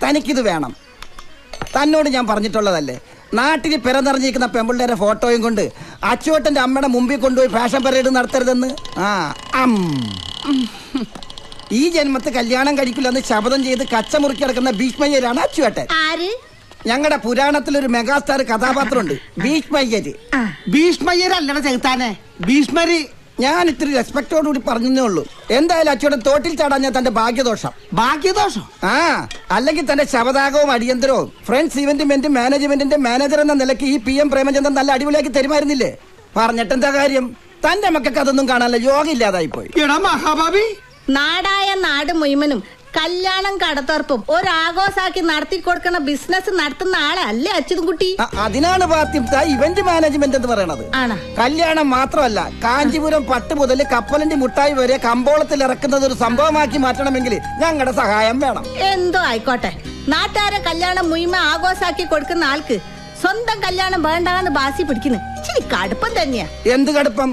തനിക്കിത് വേണം. തന്നോട് ഞാൻ പറഞ്ഞിട്ടുള്ളതല്ലേ, നാട്ടിൽ പിറന്നിറങ്ങിയിരിക്കുന്ന പെമ്പിള്ളേരെ ഫോട്ടോയും കൊണ്ട് അച്ചുവേട്ടന്റെ അമ്മയുടെ മുമ്പിൽ കൊണ്ടുപോയി ഫാഷൻ പരേഡ് നടത്തരുതെന്ന്. ഈ ജന്മത്ത് കല്യാണം കഴിക്കില്ലെന്ന് ശപഥം ചെയ്ത് കച്ച മുറുക്കി കിടക്കുന്ന ഭീഷ്മയ്യരാണ് അച്ചുവേട്ടൻ. ഞങ്ങളുടെ പുരാണത്തിലൊരു മെഗാസ്റ്റാർ കഥാപാത്രമുണ്ട്, ഭീഷ്മയ്യര്. ഭീഷ്മയ്യരല്ലട ചെകുത്താനെ, ഭീഷ്മര്. ഞാൻ ഇത്തിരി റെസ്പെക്ടോടുകൂടി പറഞ്ഞേ ഉള്ളൂ. എന്തായാലും അച്ചുവേട്ടൻ തോട്ടിൽ ചാടാൻ ഞാൻ തന്റെ ഭാഗ്യദോഷം. ഭാഗ്യദോഷം? അല്ലെങ്കിൽ തന്റെ ശവദാകവും അടിയന്തരവും ഫ്രണ്ട്സ് ഇവന്റ് മാനേജ്മെന്റിന്റെ മാനേജർ എന്ന നിലയ്ക്ക് ഈ PM പ്രേമചന്ദ്രൻ നല്ല അടിപൊളിയാക്കി തരുമായിരുന്നില്ലേ? പറഞ്ഞിട്ടെന്താ കാര്യം? തന്റെ മക്കൾക്ക് അതൊന്നും കാണാനുള്ള യോഗ ഇല്ലാതായി പോയി. മഹാഭാവി, നാടായ നാട് മുഴുവനും കല്യാണം കടത്തുറപ്പും ഒരാഘോഷാക്കി നടത്തി കൊടുക്കണ ബിസിനസ് നടത്തുന്ന ആളല്ലേ അച്യുതൻകുട്ടി? അതിനാണ് പാത്യം ഇവന്റ് മാനേജ്മെന്റ് എന്ന് പറയണത്. കല്യാണം മാത്രമല്ല, കാഞ്ചീപുരം പട്ട് മുതൽ കപ്പലണ്ടി മുട്ടായി വരെ കമ്പോളത്തിൽ ഇറക്കുന്നത് ഒരു സംഭവമാക്കി മാറ്റണമെങ്കിൽ ഞങ്ങളുടെ സഹായം വേണം. എന്തോ ആയിക്കോട്ടെ, നാട്ടുകാരെ കല്യാണം മുഴുവൻ ആഘോഷാക്കി കൊടുക്കുന്ന ആൾക്ക് സ്വന്തം കല്യാണം വേണ്ടാന്ന് ബാസി പിടിക്കുന്നു. ഇച്ചിരി കടുപ്പം തന്നെയാ. എന്ത് കടുപ്പം?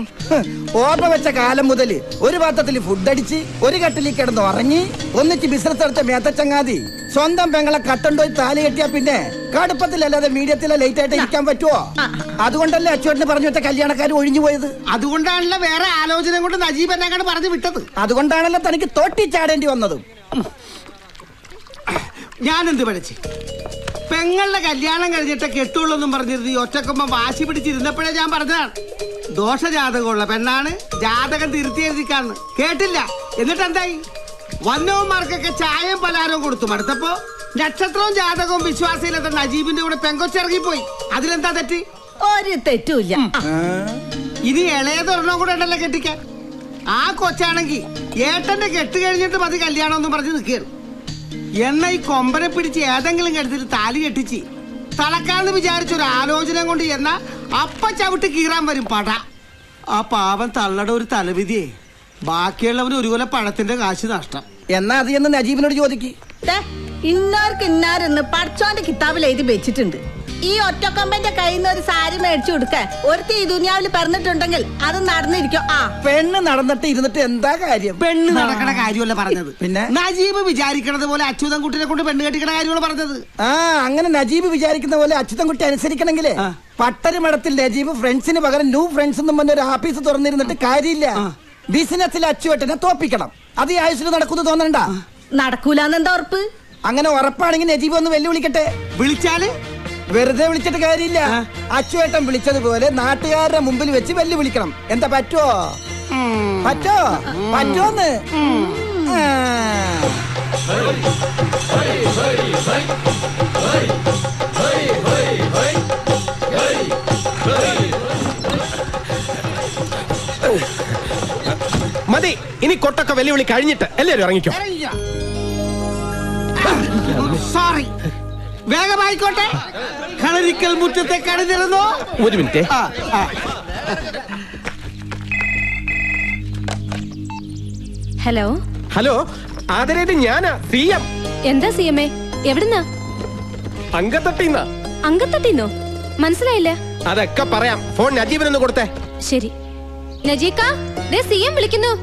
ഓർമ്മ വെച്ച കാലം മുതൽ ഒരു പാത്രത്തിൽ ഫുഡ് അടിച്ച് ഒരു കട്ടിലിൽ കിടന്ന് ഉറങ്ങി ഒന്നിച്ച് ബിസിനസ് നടത്ത മേത്തച്ചങ്ങാതി സ്വന്തം പെങ്ങളെ കട്ടണ്ടോയി താലി കെട്ടിയാ പിന്നെ കടുപ്പത്തിലല്ലാതെ മീഡിയത്തിലെ ലേറ്റ് ആയിട്ട് ഇരിക്കാൻ പറ്റുമോ? അതുകൊണ്ടല്ലേ അച്ചുവേട്ടന് പറഞ്ഞു വെച്ച കല്യാണക്കാർ ഒഴിഞ്ഞു പോയത്. അതുകൊണ്ടാണല്ലോ വേറെ ആലോചന കൊണ്ട് നജീബ് എന്നെ പറഞ്ഞു വിട്ടത്. അതുകൊണ്ടാണല്ലോ തനിക്ക് തോട്ടി ചാടേണ്ടി വന്നതും. ഞാനെന്ത് പഠിച്ച് പെങ്ങളുടെ കല്യാണം കഴിഞ്ഞിട്ട് കെട്ടുള്ളൊന്നും പറഞ്ഞിരുന്നു. ഈ ഒറ്റക്കൊമ്പം വാശി പിടിച്ചിരുന്നപ്പോഴേ ഞാൻ പറഞ്ഞതാണ്, ദോഷജാതകമുള്ള പെണ്ണാണ്, ജാതകം തിരുത്തി എഴുതിക്കാന്ന്. കേട്ടില്ല. എന്നിട്ട് എന്തായി? വന്നവന്മാർക്കൊക്കെ ചായയും പലഹാരവും കൊടുത്തു. മടുത്തപ്പോ നക്ഷത്രവും ജാതകവും വിശ്വാസയിലെത്ത നജീബിന്റെ കൂടെ പെങ്കൊച്ചിറങ്ങിപ്പോയി. അതിലെന്താ തെറ്റ്? ഒരു തെറ്റുമില്ല. ഇനി ഇളയതൊരെണ്ണം കൂടെ ഉണ്ടല്ലോ കെട്ടിക്കാൻ. ആ കൊച്ചാണെങ്കിൽ ഏട്ടന്റെ കെട്ട് കഴിഞ്ഞിട്ട് മതി കല്യാണം ഒന്നും പറഞ്ഞ് നിൽക്കുകയാണ്. എന്ന ഈ കൊമ്പനെ പിടിച്ച് ഏതെങ്കിലും കെടുത്തിട്ട് താലി കെട്ടിച്ച് തളക്കാന്ന് വിചാരിച്ചൊരു ആലോചന കൊണ്ട് എന്ന അപ്പ ചവിട്ട് കീറാൻ വരും പട. ആ പാവം തള്ളയുടെ ഒരു തലവിധിയെ ബാക്കിയുള്ളവന് ഒരു കൊല പഴത്തിന്റെ കാശ് നഷ്ടം. എന്നാ അത് എന്ന് നജീബിനോട് ചോദിക്ക്. ഇന്നാർക്ക് ഇന്നാരെന്ന് പഠിച്ചോന്റെ കിതാബിൽ എഴുതി വെച്ചിട്ടുണ്ട്. ഈ ഒറ്റക്കൊമ്പന്റെ കയ്യിൽ നിന്ന് ഒരു സാരി മേടിച്ചു കൊടുക്കാൻ ഒരുത്തി ഈ ദുനിയാവിൽ പറഞ്ഞിട്ടുണ്ടെങ്കിൽ അത് നടന്നിരിക്കും. പെണ്ണ് നടന്നിട്ട് ഇരുന്നിട്ട് എന്താ കാര്യം? പെണ്ണ് നടക്കണ കാര്യമല്ല പറഞ്ഞത്. പിന്നെ നജീബ് വിചാരിക്കണത് പോലെ അച്യുതൻകുട്ടിനെ കൊണ്ട് പെണ്ണ് കെട്ടിക്കണ കാര്യമാണ് പറഞ്ഞത്. അങ്ങനെ നജീബ് വിചാരിക്കുന്ന പോലെ അച്യുതൻകുട്ടി അനുസരിക്കണമെങ്കിലേ പട്ടരുമടത്തിൽ നജീബ് ഫ്രണ്ട്സിന് പകരം ന്യൂ ഫ്രണ്ട്സ് എന്നും പറഞ്ഞ ഒരു ആഫീസ് തുറന്നിരുന്നിട്ട് കാര്യമില്ല. ബിസിനസ്സിൽ അച്ചുവേട്ടനെ തോപ്പിക്കണം. അത് ഈ ആയുസിൽ നടക്കുന്നു തോന്നണ്ട. നടക്കൂലെന്നെന്താ ഉറപ്പ്? അങ്ങനെ ഉറപ്പാണെങ്കിൽ നജീബ് ഒന്ന് വെല്ലുവിളിക്കട്ടെ. വിളിച്ചാല് വെറുതെ വിളിച്ചിട്ട് കാര്യമില്ല. അച്ചുവേട്ടൻ വിളിച്ചതുപോലെ നാട്ടുകാരുടെ മുമ്പിൽ വെച്ച് വെല്ലുവിളിക്കണം. എന്താ പറ്റുമോ? പറ്റോന്ന്? മതി, ഇനി കൊട്ടൊക്കെ വെല്ലുവിളി കഴിഞ്ഞിട്ട് എല്ലാവരും ഇറങ്ങിക്കോ. സോറി, വേഗമായിക്കോട്ടെ. കളരിക്കൽ മുറ്റത്തെ കടന്നിരുന്നോ? ഒരു മിനിറ്റ്. ഹലോ ഹലോ, ആദരേത് ഞാനാ, CM. എന്താ CM? എവിടുന്നാ? അങ്കത്തട്ടിന്നാ. അങ്കത്തട്ടിന്നോ? മനസ്സിലായില്ല. അതൊക്കെ പറയാം. ഫോൺ നജീബിനൊന്ന് കൊടുത്തേ. ശരി. നജീക്ക, CM വിളിക്കുന്നു.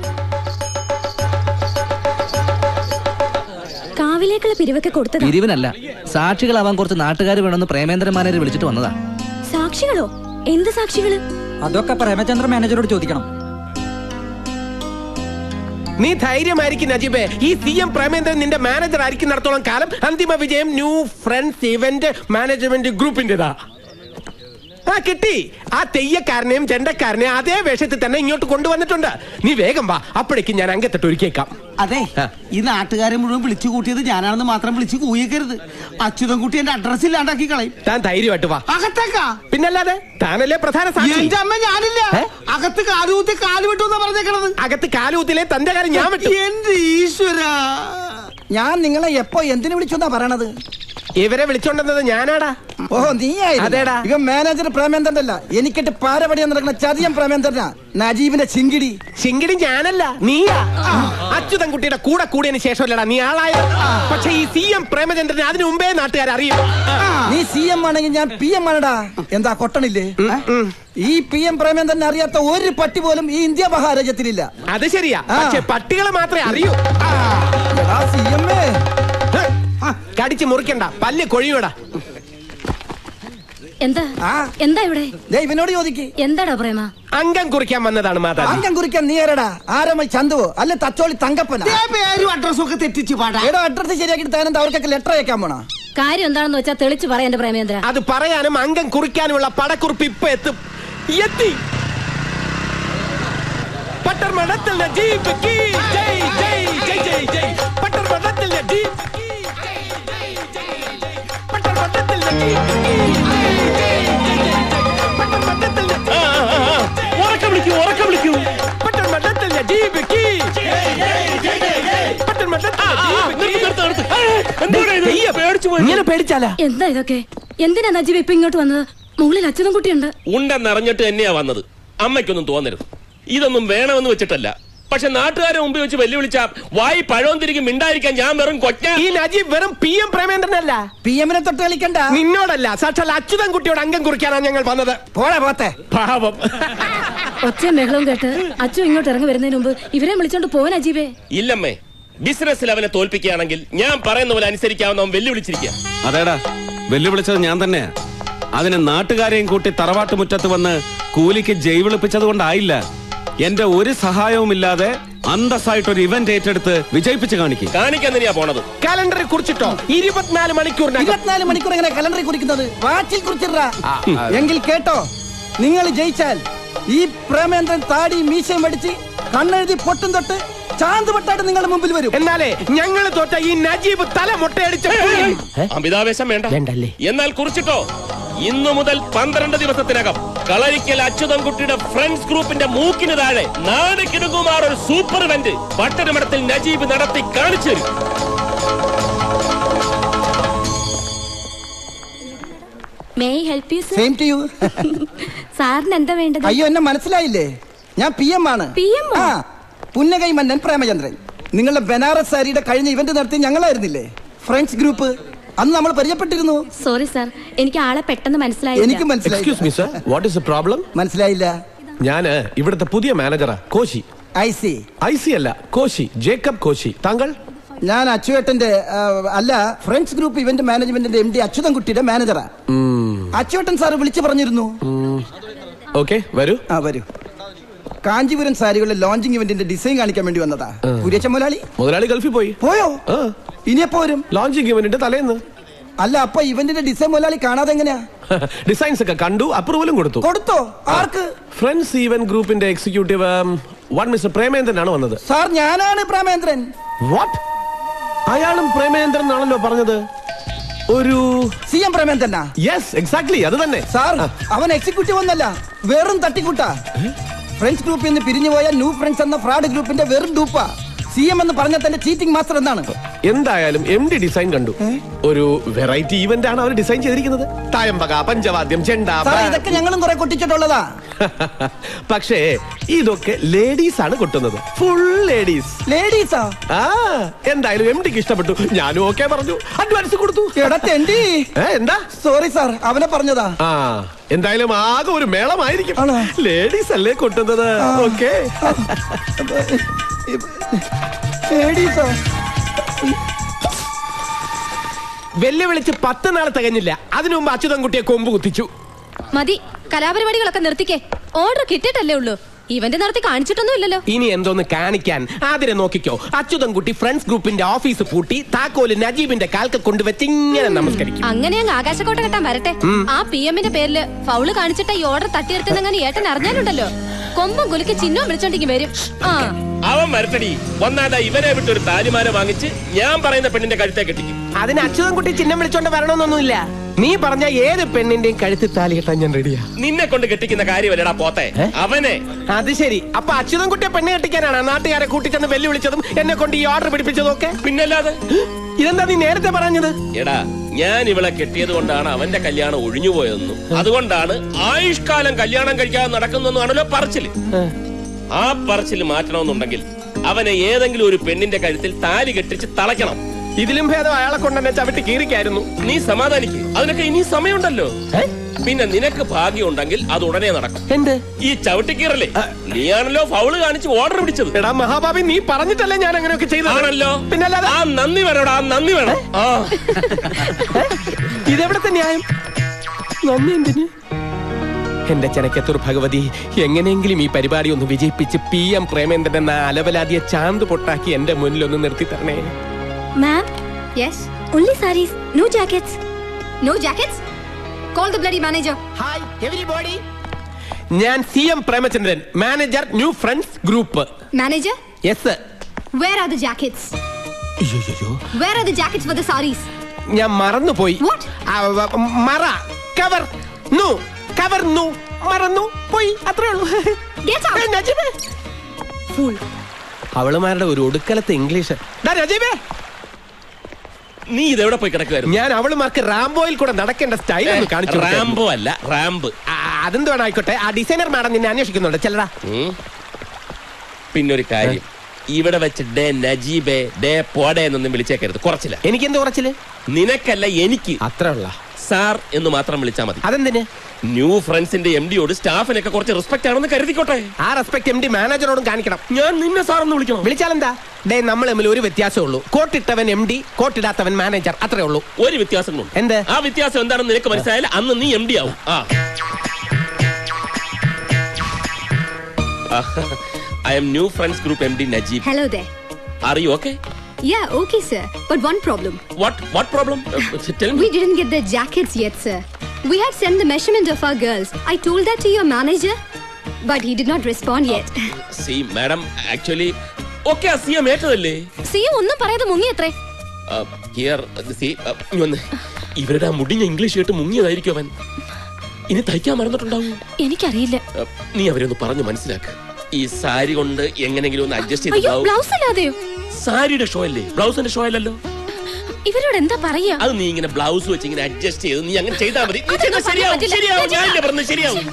കാവിലേക്കുള്ള പിരിവൊക്കെ കൊടുത്തത് പിരിവിനല്ല, സാക്ഷികളാവാൻ കുറച്ച് നാട്ടുകാർ വേണമെന്ന് പ്രേമേന്ദ്രൻ മാനേജർ വിളിച്ചിട്ട് വന്നതാ. സാക്ഷികളോ? എന്ത് സാക്ഷികള്? അതൊക്കെ പ്രേമചന്ദ്ര മാനേജറോട് ചോദിക്കണം. നീ ധൈര്യമായിരിക്കും നജീബേ. ഈ CM പ്രേമേന്ദ്രൻ നിന്റെ മാനേജർ ആയിരിക്കും നടത്തോളം കാലം അന്തിമ വിജയം ന്യൂ ഫ്രണ്ട്സ് ഇവന്റ് മാനേജ്മെന്റ് ഗ്രൂപ്പിന്റേതാ. കിട്ടി. ആ തെയ്യക്കാരനെയും ചെണ്ടക്കാരനെയും അതേ വേഷത്തിൽ തന്നെ ഇങ്ങോട്ട് കൊണ്ടുവന്നിട്ടുണ്ട്. നീ വേഗം വാ, അപ്പോഴേക്കും ഞാൻ അങ്കത്തിട്ട് ഒരുക്കിയേക്കാം. അതെ, ഈ നാട്ടുകാരെ മുഴുവൻ വിളിച്ചു കൂട്ടിയത് ഞാനാണെന്ന് മാത്രം വിളിച്ച് കൂയിക്കരുത്. അച്യുതൻകുട്ടി എന്റെ അഡ്രസ് ഇല്ലാണ്ടാക്കി കളയും. താൻ ധൈര്യമായിട്ട് വാ. അകത്തേക്കാ? പിന്നല്ലാതെ, താനല്ലേ പ്രധാന സാക്ഷി. എന്റെ അമ്മ ഞാനില്ല. അകത്ത് കാലുകുത്തി കാല് വിട്ടു എന്നാ പറഞ്ഞേക്കണത്. അകത്ത് കാലുകുത്തിലെ തന്റെ കാര്യം ഞാൻ വിട്ടു. എന്റെ ഈശ്വര, ഞാൻ നിങ്ങളെ എപ്പോ എന്തിനു വിളിച്ചെന്നാ പറയണത്? ഇവരെ വിളിച്ചോണ്ടെന്നത് ഞാനാടാ. ഓഹോ, നീ അതേടാ. ഇവൻ മാനേജർ പ്രേമേന്ദ്രനല്ല, എനിക്കിട്ട് പാരപടിയാൻ നടക്കുന്ന ചതിയം പ്രേമേന്ദ്രനാ. നജീബിന്റെ ചിങ്കിടി. ചിങ്കിടി ഞാനല്ല, നീയാ. അച്യുതൻകുട്ടിയുടെ കൂടെ കൂടിയതിന് ശേഷമല്ലടാ നീ ആളായ. പക്ഷെ ഈ CM പ്രേമചന്ദ്രനെ അതിനു മുമ്പേ നാട്ടുകാർ അറിയും. നീ CM ആണെങ്കിൽ ഞാൻ PM ആണടാ. എന്താ കൊട്ടണില്ലേ? ഈ PM പ്രേമേന്ദ്രനെ അറിയാത്ത ഒരു പട്ടി പോലും ഈ ഇന്ത്യ മഹാരാജ്യത്തിലില്ല. അത് ശരിയാ, പക്ഷെ പട്ടികളെ മാത്രമേ അറിയൂ. കടിച്ച് മുറിക്കണ്ട, പല്ല് കൊഴിയൂടാ. എന്താ ആ. എന്താ ഇവിടെ? ദേ ഇവനോട് ചോദിക്ക്. എന്താടാ പ്രേമ? അംഗം കുറിക്കാൻ വന്നതാണ് മാതാജി. അംഗം കുറിക്കാൻ നീ ആരടാ? ആരമൽ ചന്തുവോ അല്ല തച്ചോളി തങ്കപ്പനാ? ദേ പേരും അഡ്രസ്സും ഒക്കെ തെറ്റിച്ച് പാടാ. എടോ അഡ്രസ് ശരിയാക്കിട്ട് താനെന്താ അവർക്കൊക്കെ ലെറ്റർ അയക്കാൻ പോണോ? കാര്യം എന്താണെന്ന് വെച്ചാ തെളിച്ച് പറയാ എന്റെ പ്രേമേന്ദ്ര. അത് പറയാനും അംഗം കുറിക്കാനുമുള്ള പടക്കുറിപ്പ് ഇപ്പൊ എത്തി. പട്ടർമഠത്തിൽ നജീബ് കീ ജയ് ജയ് ജയ് ജയ് ജയ്. പട്ടർമഠത്തിൽ നജീബ് കീ ജയ് ജയ് ജയ് ജയ്. പട്ടർമഠത്തിൽ നജീബ് കീ ജയ് ജയ് ജയ് ജയ്. പട്ടർമഠത്തിൽ ഉറക്കം വിളിക്കൂ. പട്ടർമഠത്തിൽ നജീബ് കീ ജയ് ജയ് ജയ് ജയ്. പട്ടർമഠത്തിൽ ഇങ്ങനെ പേടിച്ചാലാ? എന്താ ഇതൊക്കെ? എന്തിനാ നജീബ് ഇപ്പൊ ഇങ്ങോട്ട് വന്നത്? മുകളിൽ അച്ഛനും കുട്ടിയുണ്ട്. ഉണ്ടെന്നറിഞ്ഞിട്ട് തന്നെയാ വന്നത്. അമ്മയ്ക്കൊന്നും തോന്നരുത്, ഇതൊന്നും വേണമെന്ന് വെച്ചിട്ടല്ല. പക്ഷെ നാട്ടുകാരെ മുമ്പ് വെച്ച് വെല്ലുവിളിച്ച വായി പഴവും തിരികെ മിണ്ടായിരിക്കാൻ ഞാൻ വെറും കൊച്ച. ഈ നജീബ് വെറും PM പ്രേമേന്ദ്രനല്ല. PM-നെ തൊട്ട് കളിക്കണ്ട. നിന്നോടല്ല, സാക്ഷാൽ അച്യുതൻ കുട്ടിയോട് അംഗം കുറിക്കാനാണ് ഞങ്ങൾ വന്നത്. പോളെ പോത്തെ. പാവം. ഒച്ചയും ബഹളവും കേട്ട് അച്ഛൻ ഇങ്ങോട്ട് ഇറങ്ങി വരുന്നതിന് മുമ്പ് ഇവരെ വിളിച്ചോണ്ട് പോവാൻ അജീബേ. ഇല്ലമ്മേ, ബിസിനസ്സിൽ അവനെ തോൽപ്പിക്കുകയാണെങ്കിൽ ഞാൻ പറയുന്ന പോലെ അനുസരിക്കാവുന്ന അവൻ വെല്ലുവിളിച്ചിരിക്കുക. അതേടാ, വെല്ലുവിളിച്ചത് ഞാൻ തന്നെയാ. അതിന് നാട്ടുകാരെയും കൂട്ടി തറവാട്ട് മുറ്റത്ത് വന്ന് കൂലിക്ക് ജയ് വിളിപ്പിച്ചത് കൊണ്ടായില്ല. എന്റെ ഒരു സഹായവും ഇല്ലാതെ അന്തസ്സായിട്ടൊരു ഇവന്റ് ഏറ്റെടുത്ത് വിജയിപ്പിച്ച് കാണിക്കും. കാണിക്കാൻ തന്നെയാ പോണത്. കാലണ്ടറിൽ കുറിച്ചിട്ടോ 24 മണിക്കൂറിനകം. 24 മണിക്കൂർ എങ്ങനെ കലണ്ടറിൽ കുറിക്കുന്നത്? വാച്ചിൽ കുറിച്ചിട്ടാ. എങ്കിൽ കേട്ടോ, നിങ്ങൾ ജയിച്ചാൽ ഈ പ്രേമേന്ദ്രൻ താടി മീശയും പഠിച്ച് കണ്ണെഴുതി പൊട്ടും തൊട്ട് ചാന്ത് പൊട്ടായിട്ട് നിങ്ങളുടെ മുമ്പിൽ വരും. എന്നാലേ ഞങ്ങൾ തോറ്റ ഈ നജീബ് തല മുട്ടയടിച്ച് അമിതാവേശം വേണ്ട. വേണ്ടല്ലേ? എന്നാൽ കുറിച്ചിട്ടോ, ഇന്നു മുതൽ 12 ദിവസത്തിനകം കളരിക്കൽ അച്യുതൻകുട്ടിയുടെ ഫ്രണ്ട്സ് ഗ്രൂപ്പിന്റെ മൂക്കിന് താഴെ നാട് കിടുങ്ങുമാർ ഒരു സൂപ്പർ ഇവന്റ് പട്ടണമഠത്തിൽ നജീബ് നടത്തി കാണിച്ചു തരും. May I help you sir? Same to you. സാറിന് എന്താ വേണ്ടത്? അയ്യോ, എന്നെ മനസ്സിലായില്ലേ? ഞാൻ PM ആണ്. PM ഓ? ആ, പുന്നകൈ മന്നൻ പ്രേമചന്ദ്രൻ. നിങ്ങളുടെ ബനാറസ് സാരിയുടെ കഴിഞ്ഞ ഇവന്റ് നടത്തി ഞങ്ങളായിരുന്നില്ലേ ഫ്രണ്ട്സ് ഗ്രൂപ്പ്? അന്ന് നമ്മൾ പരിചയപ്പെട്ടിരുന്നു. സോറി സാർ, എനിക്ക് ആളെ പെട്ടെന്ന് മനസ്സിലായില്ല. എനിക്ക് മനസ്സിലായി. Excuse me sir, what is the problem? മനസ്സിലായില്ല. ഞാന് ഇവിടുത്തെ പുതിയ മാനേജറാ, കോശി. IC. IC അല്ല, കോശി, ജേക്കബ് കോശി. താങ്കൾ? ഞാൻ അച്ചുവേട്ടന്റെ അല്ല, ഫ്രണ്ട്സ് ഗ്രൂപ്പ് ഇവന്റ് മാനേജ്മെന്റിന്റെ MD അച്യുതൻകുട്ടിയുടെ മാനേജറാ. അച്ചുവേട്ടൻ സാറ് വിളിച്ചു പറഞ്ഞിരുന്നു. ഓക്കെ, വരൂ. വരൂ. കാഞ്ചീപുരം സാരികളുടെ ലോഞ്ചിങ് ഇവന്റിന്റെ ഡിസൈൻ കാണിക്കാൻ വേണ്ടി വന്നതാ. കുര്യച്ച മുതലാളി ഗൾഫിൽ പോയി. പോയോ? ഇനിയെപ്പോ വരും? ലോഞ്ചിങ് ഇവന്റിന്റെ തലേന്ന്. അല്ല, അപ്പൊ ഇവന്റിന്റെ ഡിസൈൻ മുതലാളി കാണാതെ എങ്ങനെയാ? ഡിസൈൻസ് ഒക്കെ കണ്ടു, അപ്രൂവലും കൊടുത്തു. കൊടുത്തോ? ആർക്ക്? ഫ്രണ്ട്സ് ഈവന്റ് ഗ്രൂപ്പിന്റെ എക്സിക്യൂട്ടീവ് മിസ്റ്റർ പ്രേമേന്ദ്രൻ ആണ് വന്നത്. സാർ, ഞാനാണ് പ്രേമേന്ദ്രൻ. വാട്ട്? അയാളും പ്രേമേന്ദ്രൻ ആണല്ലോ പറഞ്ഞത്. ഒരു CM പ്രേമേന്ദ്രനാ? യെസ്, എക്സാക്ട്ലി, അത് തന്നെ. സാർ, അവൻ എക്സിക്യൂട്ടീവ് ഒന്നല്ല, വെറും തട്ടിക്കൂട്ടാ. ഫ്രണ്ട്സ് ഗ്രൂപ്പിൽ നിന്ന് പിരിഞ്ഞുപോയ ന്യൂ ഫ്രണ്ട്സ് എന്ന ഫ്രോഡ് ഗ്രൂപ്പിന്റെ വെറും ഡൂപ്പാ. CM എന്ന് പറഞ്ഞാൽ തന്നെ ചീറ്റിംഗ് മാസ്റ്റർ എന്നാണ്. എന്തായാലും MD ഡിസൈൻ കണ്ടു. ഒരു വെറൈറ്റി ഈവന്റ് ആണ് അവർ ഡിസൈൻ ചെയ്തിരിക്കുന്നത്. തായമ്പക, പഞ്ചവാദ്യം, ചെണ്ട. സാർ, ഇതൊക്കെ ഞങ്ങളും കുറെ കൊട്ടിച്ചിട്ടുള്ളതാ. പക്ഷേ ഇതൊക്കെ ലേഡീസ് ആണ് കൊട്ടുന്നത്. Full ladies. ലേഡീസാ? ആ, എന്തായാലും MDക്ക് ഇഷ്ടപ്പെട്ടു. ഞാനും ഓക്കെ പറഞ്ഞു, അഡ്വാൻസ് കൊടുത്തു. എടത്തെണ്ടി. എന്താ? സോറി സാർ, അവനെ പറഞ്ഞതാ. ആ, എന്തായാലും ആകെ ഒരു മേളമായിരിക്കും. ആണോ? ലേഡീസ് അല്ലേ കൊട്ടുന്നത്. ഓക്കെ. ലേഡീസാ? വെല്ലുവിളിച്ച് 10 നാൾ തികഞ്ഞില്ല. അതിനു മുമ്പ് അച്യുതൻകുട്ടിയെ കൊമ്പ് കുത്തിച്ചു. മതി, കലാപരിപാടികളൊക്കെ നിർത്തിക്കേ. ഓർഡർ കിട്ടിയിട്ടല്ലേ ഉള്ളൂ. ഇവന്റ് നടത്തി കാണിച്ചിട്ടൊന്നും ഇല്ലല്ലോ. ഇനി എന്തോന്ന് കാണിക്കാൻ? ആതിരെ നോക്കിക്കോ. അച്യുതൻകുട്ടി ഫ്രണ്ട്സ് ഗ്രൂപ്പിന്റെ ഓഫീസ് പൂട്ടി താക്കോല് നജീബിന്റെ കാൽക്ക് കൊണ്ടുവച്ച് ഇങ്ങനെ നമസ്കരിക്കും. അങ്ങനെ അങ്ങ് ആകാശക്കോട്ട കെട്ടാൻ വരട്ടെ. ആ PM-ന്റെ പേരില് ഫൗള് കാണിച്ചിട്ട് ഈ ഓർഡർ തട്ടിയെടുത്തെന്നങ്ങനെ ഏട്ടൻ അറിഞ്ഞാലുണ്ടല്ലോ, കൊമ്പും കുലുക്കി ചിഹ്നവും വിളിച്ചോണ്ടെങ്കിൽ വരും. ആ, അവൻ വരട്ടടി. വന്നാതാ ഇവനെ വിട്ടൊരു താലിമാല വാങ്ങിച്ച് ഞാൻ പറയുന്ന പെണ്ണിന്റെ കഴുത്തെ കെട്ടിക്കും. അതിന് അച്യുതൻകുട്ടി ചിഹ്നം വിളിച്ചോണ്ട് വരണമെന്നൊന്നുമില്ല. നീ പറഞ്ഞ ഏത് പെണ്ണിന്റെയും കഴുത്തിൽ താലി കെട്ടാൻ ഞാൻ റെഡിയാ. നിന്നെ കൊണ്ട് കെട്ടിക്കുന്ന കാര്യമല്ലടാ പോത്തെ, അവനെ. അത് ശരി. അപ്പൊ അച്യുതൻകുട്ടിയെ പെണ്ണ് കെട്ടിക്കാനാണ് നാട്ടുകാരെ കൂട്ടിച്ചെന്ന് വെല്ലുവിളിച്ചതും എന്നെ കൊണ്ട് ഈ ഓർഡർ പിടിപ്പിച്ചതും ഒക്കെ? പിന്നല്ലാതെ. ഇതെന്താ നീ നേരത്തെ പറഞ്ഞത്? എടാ, ഞാൻ ഇവളെ കെട്ടിയത് കൊണ്ടാണ് അവന്റെ കല്യാണം ഒഴിഞ്ഞുപോയതെന്നും അതുകൊണ്ടാണ് ആയുഷ്കാലം കല്യാണം കഴിക്കാതെ നടക്കുന്നതെന്നാണല്ലോ പറച്ചില്. ആ പറച്ചില് മാറ്റണമെന്നുണ്ടെങ്കിൽ അവനെ ഏതെങ്കിലും ഒരു പെണ്ണിന്റെ കഴുത്തിൽ താലി കെട്ടിച്ച് തളയ്ക്കണം. ഇതിലും ഭേദം അയാളെ കൊണ്ടെന്നെ ചവിട്ടി കീറിക്കായിരുന്നു. നീ സമാധാനിക്ക്, അതിനൊക്കെ ഇനി സമയമുണ്ടല്ലോ. പിന്നെ നിനക്ക് ഭാഗ്യം ഉണ്ടെങ്കിൽ അത് ഉടനെ നടക്കും. എന്ത്? ഈ ചവിട്ടിക്കീറല്ലേ, നീയാണല്ലോ ഫൗള് കാണിച്ച് ഓർഡർ പിടിച്ചത്. എടാ മഹാഭാവി, നീ പറഞ്ഞിട്ടല്ലേ ഞാൻ അങ്ങനെയൊക്കെ ചെയ്തത്? ആണല്ലോ. പിന്നല്ലാതെ ആ നന്ദി വേണോടാ, ആ നന്ദി വേണം. ആ ഇതെവിടത്തെ ന്യായം? നന്ദി എന്തിന്? എന്റെ ചെനക്കത്തൂർ ഭഗവതി, എങ്ങനെയെങ്കിലും ഈ പരിപാടി ഒന്ന് വിജയിപ്പിച്ച് PM പ്രേമേന്ദ്രൻ എന്ന അലവലാതിയെ ചാന്ത് പൊട്ടാക്കി എന്റെ മുന്നിൽ ഒന്ന് നിർത്തി തരണേ. മാം, yes, only sarees, no jackets. No jackets? Call the bloody manager. Hi everybody, ഞാൻ CM Premachandran, manager new friends group. Manager, yes. where are the jackets? അയ്യോ, Where are the jackets for the sarees? ഞാൻ മറന്നുപോയി. What? മറ cover നു cover നു മറന്നു പോയി, അത്രേ ഉള്ളൂ. Get out. നജീബേ, Fool. അവളുമാരുടെ ഒരു ഒടുക്കലത്തെ ഇംഗ്ലീഷ്. ഡാ നജീബേ, നീ ഇതെവിടെ പോയി കിടക്കുവായിരുന്നു? ഞാൻ അവളുമാർക്ക് റാംബോയിൽ കൂടെ നടക്കേണ്ട സ്റ്റൈൽ ഒന്ന് കാണിച്ചു. റാംബോ അല്ല, റാമ്പ്. അതെന്തുവാണ് ആയിക്കോട്ടെ. ആ ഡിസൈനർ മാഡം നിന്നെ അന്വേഷിക്കുന്നുണ്ട്, ചെല്ലടാ. പിന്നൊരു കാര്യം, ഇവിടെ വെച്ച് ഡേ നജീബേ ഡേ പോടേ എന്നൊന്നും വിളിച്ചേക്കരുത്, കുറച്ചില്ല. എനിക്കെന്ത് കുറച്ചില്? നിനക്കല്ല, എനിക്ക്. അത്ര ഉള്ള സാർ എന്ന് മാത്രം വിളിച്ചാൽ മതി. അതെന്തിന്? ന്യൂ ഫ്രണ്ട്സിന്റെ MDയോട് സ്റ്റാഫിനൊക്കെ കുറച്ച് റെസ്പെക്ട് ആണെന്ന് കരുതിക്കോട്ടെ. ആ റെസ്പെക്ട് MD മാനേജറോടും കാണിക്കണം. ഞാൻ നിന്നെ സാർ എന്ന് വിളിക്കണം. വിളിച്ചാലെന്താ? ഡേ, നമ്മൾ തമ്മിൽ ഒരു വ്യത്യാസമേ ഉള്ളൂ. കോട്ടിട്ടവൻ MD, കോട്ടിടാത്തവൻ മാനേജർ, അത്രേ ഉള്ളൂ. ഒരു വ്യത്യാസങ്ങളുണ്ട്. എന്ത്? ആ വ്യത്യാസം എന്താണെന്ന് നിനക്ക് മനസ്സിലായാലും അന്ന് നീ MD ആവും. I am new friends group MD Najib. Hello there. Are you okay? Yeah, okay, sir. But one problem. What problem? Tell me. We didn't get the jackets yet, sir. We had sent the measurement of our girls. I told that to your manager, but he did not respond yet. See, madam, actually, okay, CM ഏറ്റതല്ലേ? സിയും ഒന്നും പറയാതെ മുങ്ങിയത്രേ. Here, see, ഇവരുടെ ആ മുടിഞ്ഞ English കേട്ട് മുങ്ങിയതായിരിക്കും അവൻ. ഇനി തയ്ക്കാൻ മറന്നിട്ടുണ്ടാവും. എനിക്കറിയില്ല. നീ അവരെ ഒന്ന് പറഞ്ഞു മനസ്സിലാക്ക്. ഈ സാരി കൊണ്ട് എങ്ങനെങ്കിലും ഒന്ന് അഡ്ജസ്റ്റ് അയ്യോ, ചെയ്ത്. ബ്ലൗസ് അല്ലാതെയോ? സാരിയുടെ ഷോ അല്ലേ, ബ്ലൗസിന്റെ ഷോ അല്ലല്ലോ. ഇവരോട് എന്താ പറയാ? അത് നീ ഇങ്ങനെ ബ്ലൗസ് വെച്ച് ഇങ്ങനെ അഡ്ജസ്റ്റ് ചെയ്ത് നീ അങ്ങനെ ചെയ്താൽ മതി. അതൊന്നും ശരിയാവും, പറ്റില്ല. ശരിയാവും. ഞാൻ പറഞ്ഞത് ശരിയാവും.